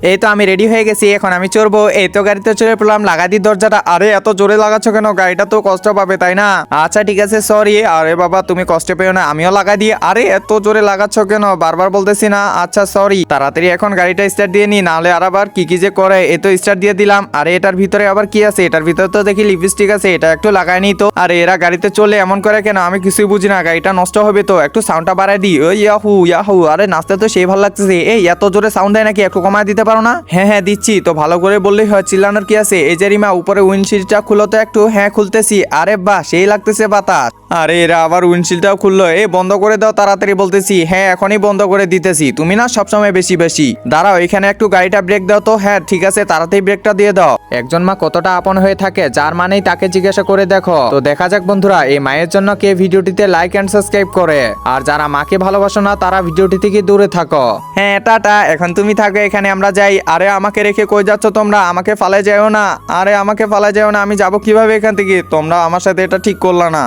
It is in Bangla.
এই তো আমি রেডি হয়ে গেছি, এখন আমি চড়বো। এই তো গাড়িতে চড়ে পড়লাম, লাগা দি দরজাটা। আরে এত জোরে লাগাচ্ছ কেন? গাড়িটা তো কষ্ট পাবে তাই না? আচ্ছা ঠিক আছে, সরি। আরে বাবা তুমি কষ্ট পেও না, আমিও লাগা দিই। আরে এত জোরে লাগাচ্ছ কেন? বারবার বলতেছি না? আচ্ছা সরি। তাড়াতাড়ি এখন গাড়িটা স্টার্ট দিয়ে নি, নাহলে আর আবার কি কি যে করে। এই তো স্টার্ট দিয়ে দিলাম। আরে এটার ভিতরে আবার কি আছে? এটার ভিতরে তো দেখি লিপস্টিক আছে, এটা একটু লাগাই নি তো। আরে এরা গাড়িতে চলে এমন করে কেন? আমি কিছুই বুঝি না, গাড়িটা নষ্ট হবে তো। একটু সাউন্ডটা বাড়াই দিই। ওই ইয়াহু ইয়াহু। আরে নাচতে তো সেই ভালো লাগতেছে। এই এত জোরে সাউন্ড দেয় নাকি? একটু কমায় দিতে পারো না? হ্যাঁ হ্যাঁ দিচ্ছি তো, ভালো করে বললেই হয়, চিল্লানোর কি আছে। এই যে রিমা, উপরে উইন্ডশিল্ডটা খুলো তো একটু। হ্যাঁ খুলতেছি। আরে বাহ সেই লাগতেছে বাতাস। আরে এরা আবার উইন্ডশিল্ডটাও খুললো। এই বন্ধ করে দাও তাড়াতাড়ি বলতেছি। হ্যাঁ এখনই বন্ধ করে দিতেছি। তুমি না সবসময় বেশি বেশি। দাঁড়াও এখানে একটু গাড়িটা ব্রেক দাও তো। হ্যাঁ ঠিক আছে, তাড়াতাড়ি ব্রেকটা দিয়ে দাও। একজন মা কতটা আপন হয়ে থাকে, যার মানেই তাকে জিজ্ঞাসা করে দেখো। তো দেখা যাক বন্ধুরা, এই মায়ের জন্য কে ভিডিওটিতে লাইক এন্ড সাবস্ক্রাইব করে। আর যারা মাকে ভালোবাসো না, তারা ভিডিওটি থেকে দূরে থাকো। হ্যাঁ টাটা, এখন তুমি থাকো এখানে, আমরা যাই। আরে আমাকে রেখে কই যাচ্ছ তোমরা? আমাকে ফালায় যাও না। আরে আমাকে ফালায় যাও না, আমি যাবো কিভাবে এখান থেকে? তোমরা আমার সাথে এটা ঠিক করলা না।